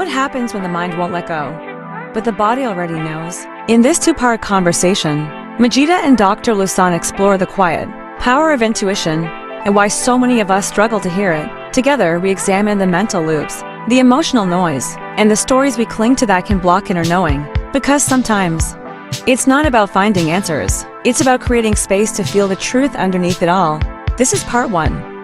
What happens when the mind won't let go? But the body already knows. In this two-part conversation, Majida and Dr. Lusan explore the quiet power of intuition and why so many of us struggle to hear it. Together, we examine the mental loops, the emotional noise, and the stories we cling to that can block inner knowing. Because sometimes, it's not about finding answers. It's about creating space to feel the truth underneath it all. This is part one.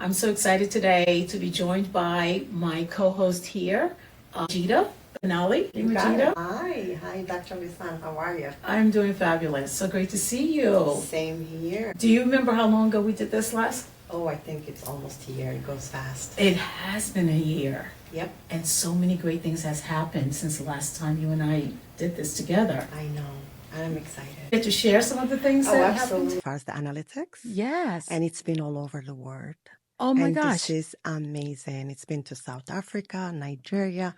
I'm so excited today to be joined by my co-host here, Majida Benali. Hey, Majida. Hi, Dr. Lisan. How are you? I'm doing fabulous. So great to see you. Same here. Do you remember how long ago we did this last? Oh, I think it's almost a year. It goes fast. It has been a year. Yep. And so many great things has happened since the last time you and I did this together. I know. I'm excited. Get to share some of the things that happened? As far as the analytics. Yes. And it's been all over the world. Oh my and gosh. This is amazing. It's been to South Africa, Nigeria,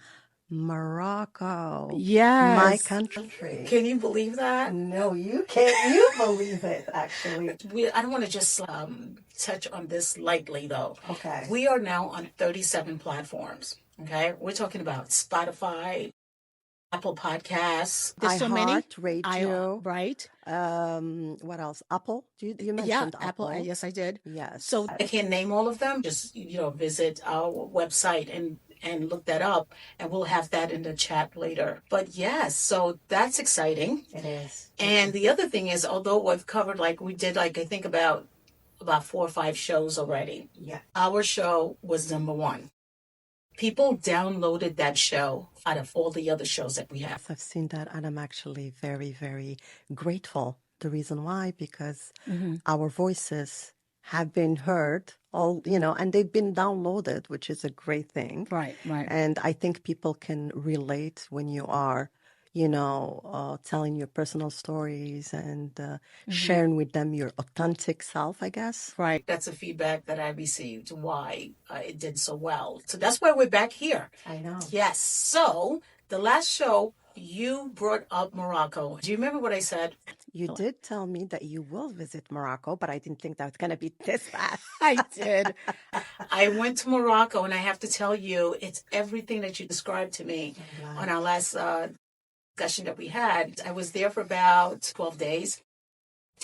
Morocco. Yes. My country. Can you believe that? No, you can't. You believe it, actually. I don't want to just touch on this lightly, though. Okay. We are now on 37 platforms. Okay, we're talking about Spotify, Apple Podcasts. There's so many. Radio. Right. What else? Apple. You mentioned Apple. Yes, I did. Yes. So I can't name all of them. Just visit our website and look that up, and we'll have that in the chat later. But yes, so that's exciting. It is. And the other thing is, although we've covered I think about 4 or 5 shows already. Yeah. Our show was number 1. People downloaded that show out of all the other shows that we have. I've seen that, and I'm actually very, very grateful. The reason why, because our voices have been heard, and they've been downloaded, which is a great thing. Right. And I think people can relate when you are, telling your personal stories and sharing with them your authentic self, I guess. Right. That's a feedback that I received, why it did so well. So that's why we're back here. I know. Yes. So the last show, you brought up Morocco. Do you remember what I said? You did tell me that you will visit Morocco, but I didn't think that was going to be this fast. I did. I went to Morocco, and I have to tell you, it's everything that you described to me on our last discussion that we had. I was there for about 12 days.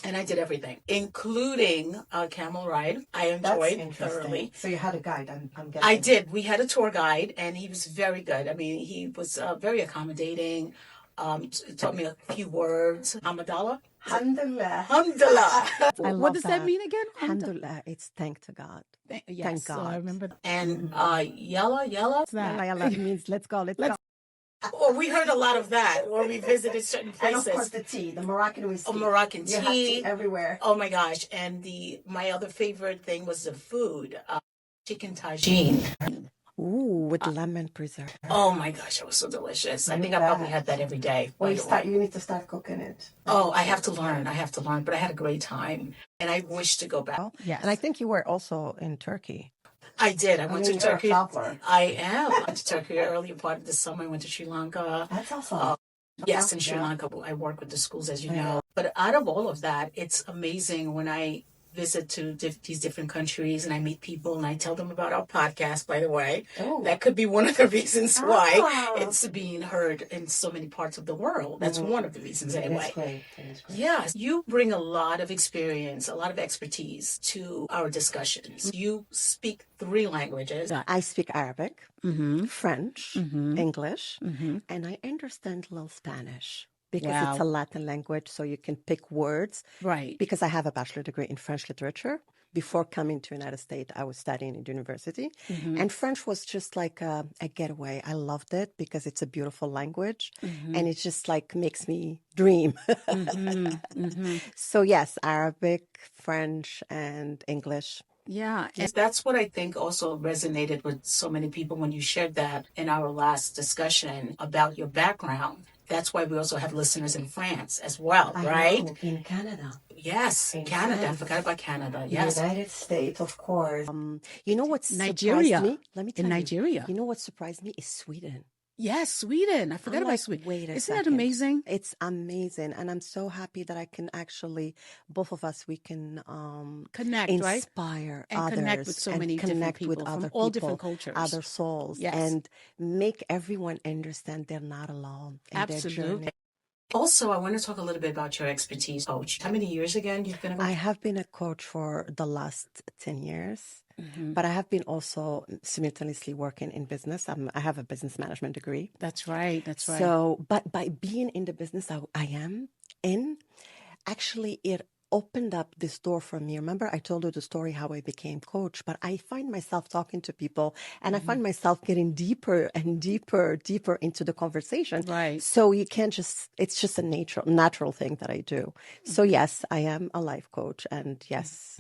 And I did everything, including a camel ride. I enjoyed thoroughly. So you had a guide, I'm guessing. I did. We had a tour guide, and he was very good. I mean, he was very accommodating. Taught me a few words. Hamdallah. Alhamdulillah. Alhamdulillah. What does that mean again? Alhamdulillah. It's thank to God. Yes, Thank God. I remember that. And yalla. Yalla means let's go. Well, we heard a lot of that when we visited certain places. And of course the tea, the Moroccan whiskey. Moroccan tea. You have tea everywhere. Oh my gosh. And my other favorite thing was the food. Chicken tagine. Ooh, with lemon preserve. Oh my gosh, it was so delicious. I think I probably had that every day. Well, you need to start cooking it. Oh, I have to learn. But I had a great time. And I wish to go back. Yes. And I think you were also in Turkey. I did. I went to Turkey. I am. I went to Turkey earlier part of the summer. I went to Sri Lanka. That's awesome. Yes, in Sri Lanka. I work with the schools, as you know. But out of all of that, it's amazing when I visit to these different countries and I meet people and I tell them about our podcast, by the way. Oh. That could be one of the reasons why it's being heard in so many parts of the world. That's one of the reasons anyway. That is great. Yes, you bring a lot of experience, a lot of expertise to our discussions. You speak 3 languages. I speak Arabic, French, English, and I understand a little Spanish. Because it's a Latin language, so you can pick words. Right. Because I have a bachelor degree in French literature. Before coming to United States, I was studying at university. And French was just like a getaway. I loved it because it's a beautiful language. And it just makes me dream. So yes, Arabic, French, and English. Yeah, and that's what I think also resonated with so many people when you shared that in our last discussion about your background. That's why we also have listeners in France as well, right? I know, in Canada. Yes, in Canada. France. I forgot about Canada. Yes. United States, of course. You know what Nigeria. surprised me? Let me tell you. Nigeria. You know what surprised me is Sweden. Yes, Sweden. I forgot I'm about like, Sweden. wait a Isn't that second. amazing? It's amazing. And I'm so happy that I can actually, both of us, we can Connect, right? inspire And connect with others so and many different connect with people from other all different people, cultures. other souls, Yes, and make everyone understand they're not alone in their journey. absolutely. Also, I want to talk a little bit about your expertise, coach. How many years again you've been a I coach? have been a coach for the last 10 years, Mm-hmm. but I have been also simultaneously working in business. I have a business management degree. That's right. That's right. So, but by being in the business I am in, actually, it opened up this door for me. Remember, I told you the story how I became coach, but I find myself talking to people and I find myself getting deeper and deeper into the conversation. Right. So you can't just, it's just a natural thing that I do. So yes, I am a life coach, and yes.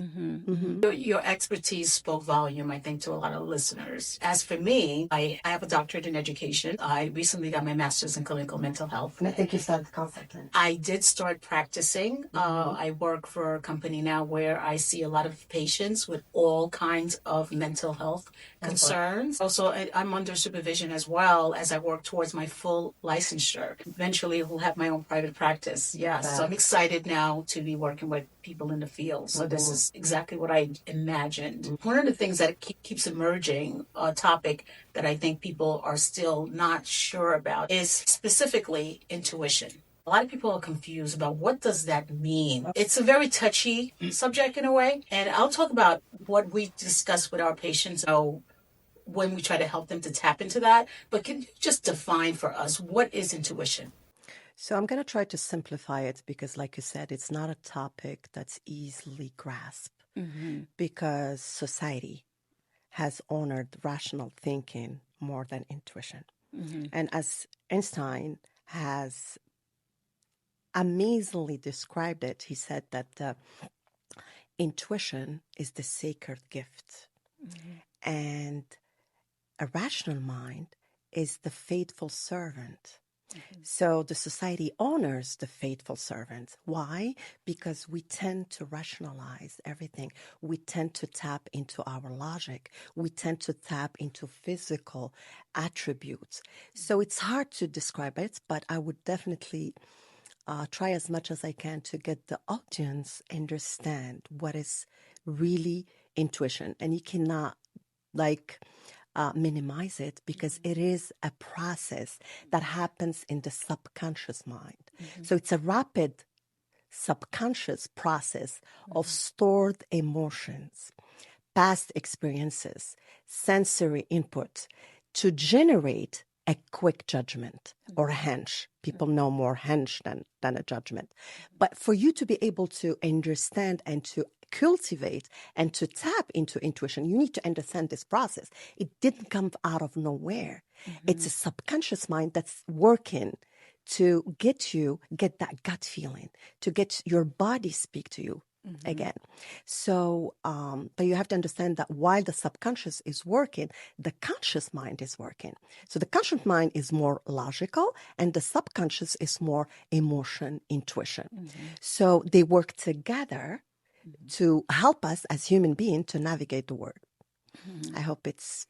Your expertise spoke volume, I think, to a lot of listeners. As for me, I have a doctorate in education. I recently got my master's in clinical mental health. And I think you started consulting. I did start practicing. I work for a company now where I see a lot of patients with all kinds of mental health concerns. Also, I'm under supervision as well as I work towards my full licensure. Eventually, we'll have my own private practice. Yes. So I'm excited now to be working with people in the field. So this is exactly what I imagined. One of the things that keeps emerging, a topic that I think people are still not sure about, is specifically intuition. A lot of people are confused about what does that mean. It's a very touchy subject in a way, and I'll talk about what we discuss with our patients when we try to help them to tap into that. But can you just define for us what is intuition? So I'm going to try to simplify it because, like you said, it's not a topic that's easily grasped because society has honored rational thinking more than intuition. And as Einstein has amazingly described it, he said that intuition is the sacred gift, and a rational mind is the faithful servant. So the society honors the faithful servant. Why? Because we tend to rationalize everything. We tend to tap into our logic. We tend to tap into physical attributes. So it's hard to describe it, but I would definitely try as much as I can to get the audience understand what is really intuition. And you cannot minimize it because it is a process that happens in the subconscious mind. So it's a rapid subconscious process of stored emotions, past experiences, sensory input to generate a quick judgment or a hunch. People know more hunch than a judgment. But for you to be able to understand and to cultivate and to tap into intuition, you need to understand this process. It didn't come out of nowhere. It's a subconscious mind that's working to get that gut feeling, to get your body speak to you again. So, but you have to understand that while the subconscious is working, the conscious mind is working. So the conscious mind is more logical and the subconscious is more emotion, intuition. So they work together to help us as human beings to navigate the world. I hope it's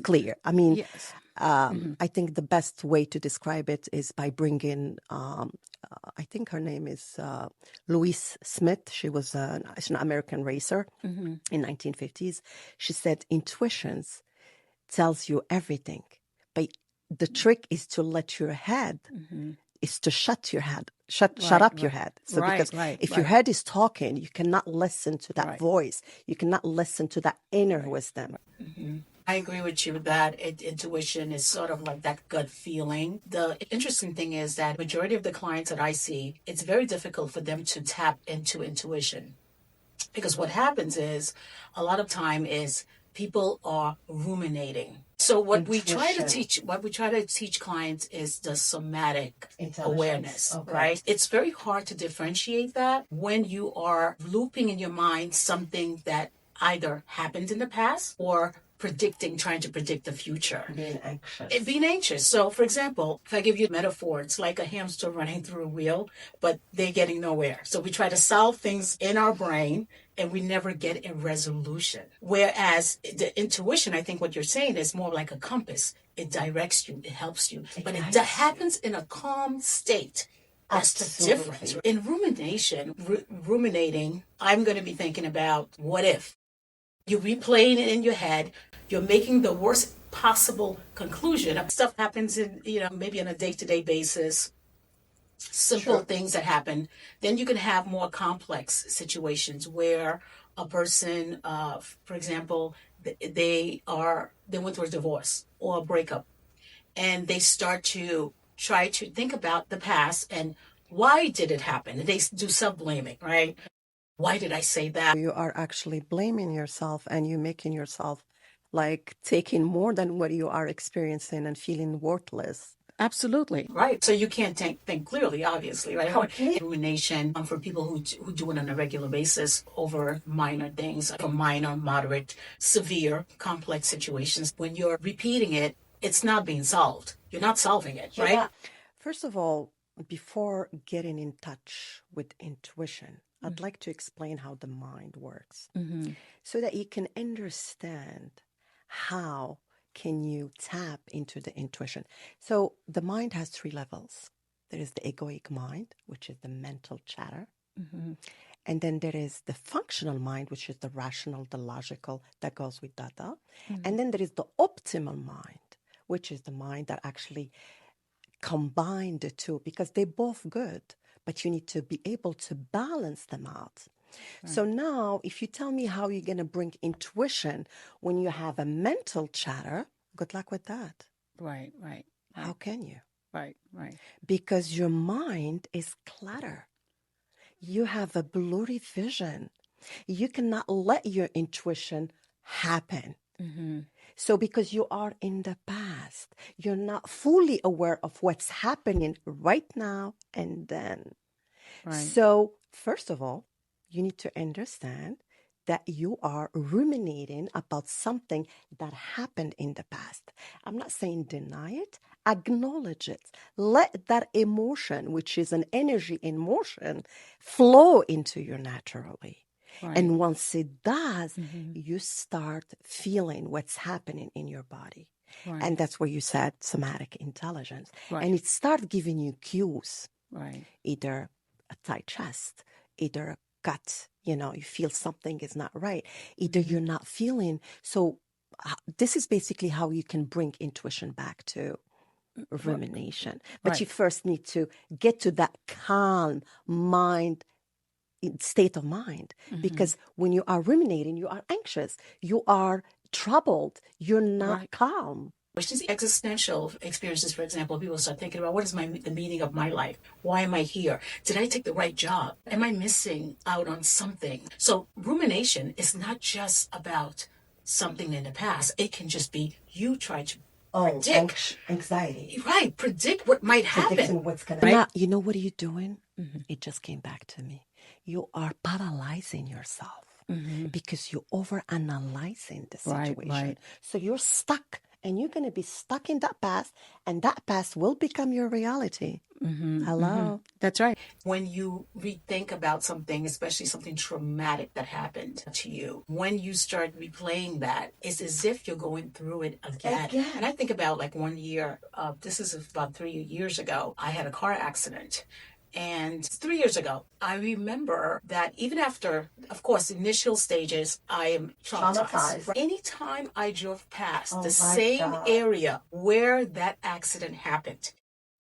clear. I mean, Yes. I think the best way to describe it is by bringing, I think her name is Louise Smith. She was she's an American racer in 1950s. She said, intuitions tells you everything, but the trick is to let your head, is to shut your head, shut up your head. So because if your head is talking, you cannot listen to that voice. You cannot listen to that inner wisdom. I agree with you that intuition is sort of like that gut feeling. The interesting thing is that majority of the clients that I see, it's very difficult for them to tap into intuition. Because what happens is a lot of time is people are ruminating. So what we try to teach clients is the somatic awareness, right? It's very hard to differentiate that when you are looping in your mind something that either happened in the past or trying to predict the future. Being anxious. And being anxious. So, for example, if I give you a metaphor, it's like a hamster running through a wheel, but they're getting nowhere. So we try to solve things in our brain and we never get a resolution. Whereas the intuition, I think what you're saying is more like a compass. It directs you, it helps you, but it happens in a calm state. That's the difference. In rumination, ruminating, I'm going to be thinking about what if. You're replaying it in your head. You're making the worst possible conclusion. Stuff happens in, maybe on a day-to-day basis, simple things that happen. Then you can have more complex situations where a person, for example, they went through a divorce or a breakup, and they start to try to think about the past and why did it happen? And they do self-blaming, right? Why did I say that? You are actually blaming yourself and you're making yourself like taking more than what you are experiencing and feeling worthless. Absolutely. Right. So you can't think clearly, obviously, right? Completely. Rumination for people who do it on a regular basis over minor things, from minor, moderate, severe, complex situations. When you're repeating it, it's not being solved. You're not solving it, right? Yeah. First of all, before getting in touch with intuition, I'd like to explain how the mind works so that you can understand how can you tap into the intuition. So the mind has 3 levels. There is the egoic mind, which is the mental chatter. And then there is the functional mind, which is the rational, the logical, that goes with data. And then there is the optimal mind, which is the mind that actually combine the two, because they're both good, but you need to be able to balance them out. Right. So now, if you tell me how you're going to bring intuition when you have a mental chatter, good luck with that. Right. How can you? Right. Because your mind is clutter. You have a blurry vision. You cannot let your intuition happen. So because you are in the past, you're not fully aware of what's happening right now and then. Right. So first of all, you need to understand that you are ruminating about something that happened in the past. I'm not saying deny it, acknowledge it. Let that emotion, which is an energy in motion, flow into you naturally. Right. And once it does, you start feeling what's happening in your body. Right. And that's where you said somatic intelligence. Right. And it starts giving you cues. Right. Either a tight chest, either a gut, you feel something is not right. Either you're not feeling. So this is basically how you can bring intuition back to rumination. But you first need to get to that calm mind state of mind, because when you are ruminating, you are anxious, you are troubled, you're not calm. Which is existential experiences, for example, people start thinking about what is the meaning of my life? Why am I here? Did I take the right job? Am I missing out on something? So rumination is not just about something in the past. It can just be you try to predict. Anxiety. Right. Predict what might happen. Predicting what's going to happen. You know what are you doing? It just came back to me. You are paralyzing yourself because you're overanalyzing the situation. Right. So you're stuck, and you're going to be stuck in that past, and that past will become your reality. Hello? That's right. When you rethink about something, especially something traumatic that happened to you, when you start replaying that, it's as if you're going through it again. And I think about like 1 year, this is about 3 years ago, I had a car accident. And 3 years ago, I remember that even after, of course, initial stages, I am traumatized. Anytime I drove past the same area where that accident happened,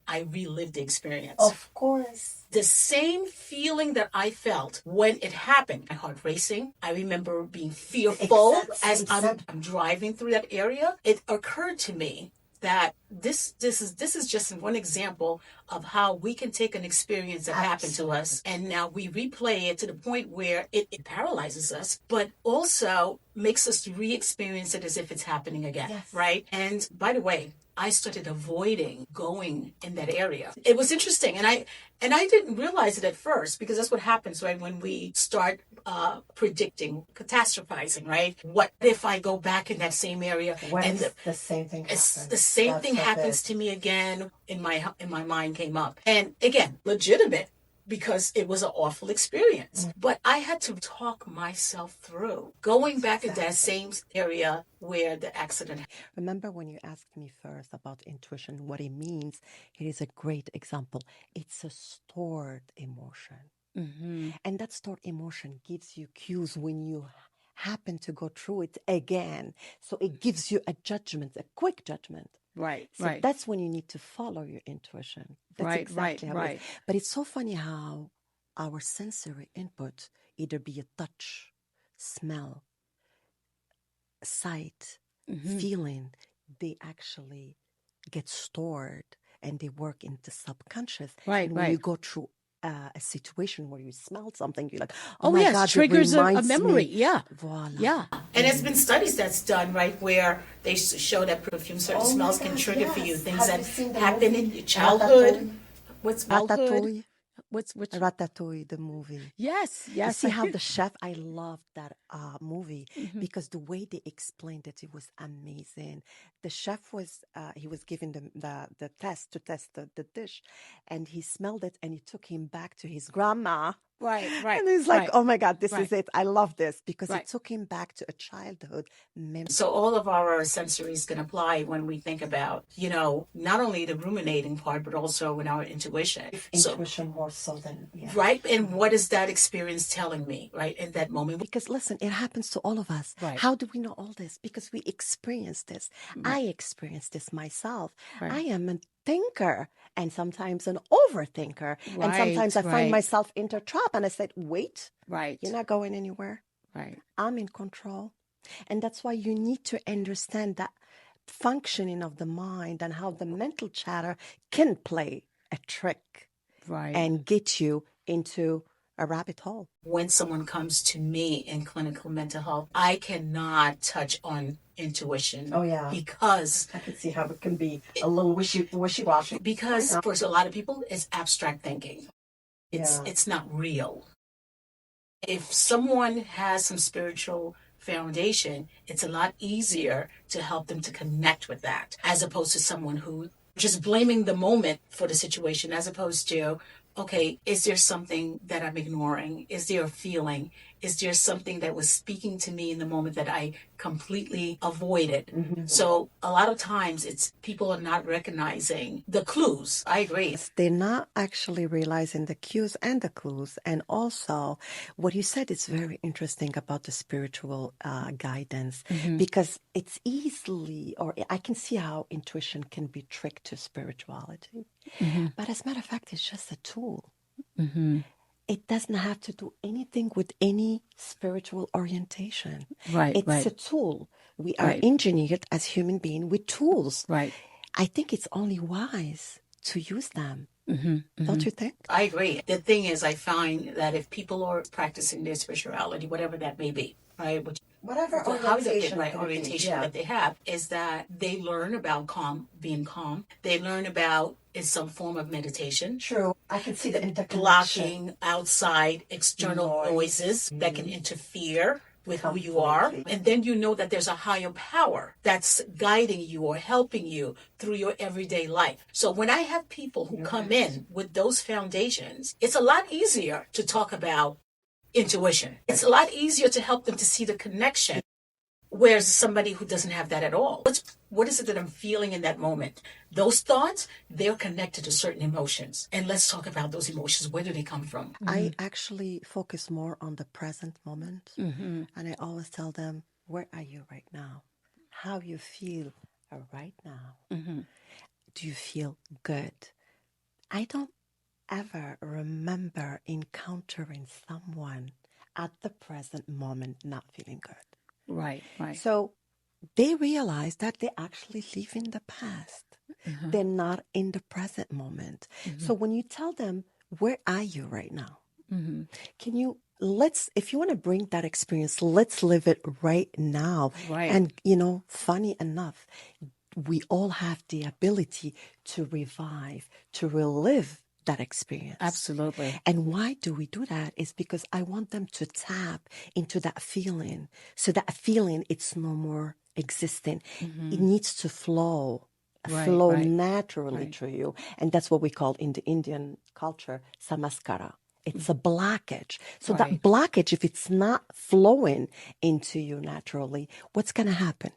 I relived the experience. Of course. The same feeling that I felt when it happened. My heart racing. I remember being fearful as I'm driving through that area. It occurred to me that this is just one example of how we can take an experience that happened to us, and now we replay it to the point where it paralyzes us, but also makes us re-experience it as if it's happening again, right? And by the way, I started avoiding going in that area. It was interesting, and I didn't realize it at first, because that's what happens, right? When we start predicting, catastrophizing, right? What if I go back in that same area What and if the same thing it's happens? the same God thing happens forbid. to me again? In my mind came up, and again, legitimate because it was an awful experience. But I had to talk myself through going back in that same area where the accident. Remember when you asked me first about intuition, what it means? It is a great example. It's a stored emotion. And that stored emotion gives you cues when you happen to go through it again. So it gives you a judgment, a quick judgment. Right, So right. that's when you need to follow your intuition. That's Right, exactly right, how it is. right. But it's so funny how our sensory input, either be a touch, smell, sight, feeling, they actually get stored and they work in the subconscious. Right, And when you right. go through a situation where you smell something, you're like, Oh, my yes, God, it triggers a reminds memory. me. Yeah. Voila. Yeah. And there's been studies that's done, right, where they show that perfume, certain Oh my smells can God, trigger for you yes. things Have you that seen the happen movie in your childhood. Ratatouille? What's Childhood. Ratatouille. Which? Ratatouille, the movie. Yes, You yes. see how the chef, I loved that movie because the way they explained it, it was amazing. The chef was, he was given the test to test the dish, and he smelled it and he took him back to his grandma. Right, right. And he's like, right, oh my God, this right. is it. I love this because Right. it took him back to a childhood memory. So all of our sensories can apply when we think about, not only the ruminating part, but also in our intuition. Intuition more so than, Right? And what is that experience telling me, right, in that moment? Because listen, it happens to all of us. Right. How do we know all this? Because we experience this. I experienced this myself. Right. I am a thinker and sometimes an overthinker. And sometimes I find right. myself in a trap and I said, wait, Right. you're not going anywhere. Right. I'm in control. And that's why you need to understand that functioning of the mind and how the mental chatter can play a trick Right. and get you into a rabbit hole. When someone comes to me in clinical mental health, I cannot touch on intuition. Oh, yeah. Because I can see how it can be a little wishy-washy. because for a lot of people, it's abstract thinking. It's not real. If someone has some spiritual foundation, it's a lot easier to help them to connect with that, as opposed to someone who just blaming the moment for the situation, as opposed to, okay, is there something that I'm ignoring? Is there a feeling? Is there something that was speaking to me in the moment that I completely avoided? So a lot of times it's people are not recognizing the clues. I agree. They're not actually realizing the cues and the clues. And also, what you said is very interesting about the spiritual guidance, because it's easily, or I can see how intuition can be tricked to spirituality. But as a matter of fact, it's just a tool. It doesn't have to do anything with any spiritual orientation. Right, It's right. a tool. We are Right. engineered as human beings with tools. Right. I think it's only wise to use them. Don't you think? I agree. The thing is, I find that if people are practicing their spirituality, whatever that may be, right, Whatever orientation that they have, is that they learn about being calm. They learn about is some form of meditation. True. I can see the interconnection. Blocking outside external noises that can interfere with who you are. And then you know that there's a higher power that's guiding you or helping you through your everyday life. So when I have people who come in with those foundations, it's a lot easier to talk about intuition. It's a lot easier to help them to see the connection. Whereas somebody who doesn't have that at all, what is it that I'm feeling in that moment? Those thoughts, they're connected to certain emotions. And let's talk about those emotions. Where do they come from? I actually focus more on the present moment. And I always tell them, where are you right now? How you feel right now? Do you feel good? I don't ever remember encountering someone at the present moment not feeling good. Right. Right. So they realize that they actually live in the past. They're not in the present moment. So when you tell them, where are you right now? If you want to bring that experience, let's live it right now. Right. And, funny enough, we all have the ability to revive, to relive that experience. Absolutely. And why do we do that? Is because I want them to tap into that feeling. So that feeling, it's no more existing. It needs to flow. Flow naturally through you. And that's what we call in the Indian culture, samaskara. It's a blockage. So that blockage, if it's not flowing into you naturally, what's going to happen?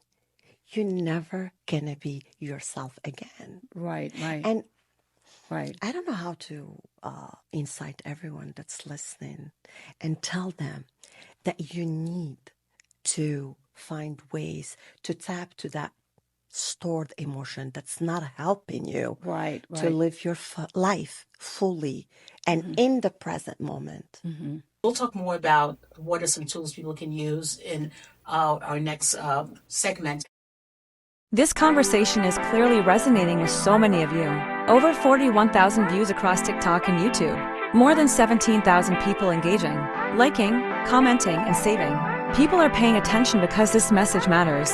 You're never going to be yourself again. Right. And Right. I don't know how to incite everyone that's listening and tell them that you need to find ways to tap to that stored emotion that's not helping you to live your life fully and in the present moment. We'll talk more about what are some tools people can use in our next segment. This conversation is clearly resonating with so many of you. Over 41,000 views across TikTok and YouTube. More than 17,000 people engaging, liking, commenting, and saving. People are paying attention because this message matters.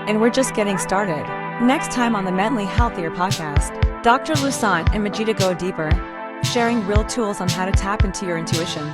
And we're just getting started. Next time on the Mentally Healthier podcast, Dr. Lusant and Majida go deeper, sharing real tools on how to tap into your intuition.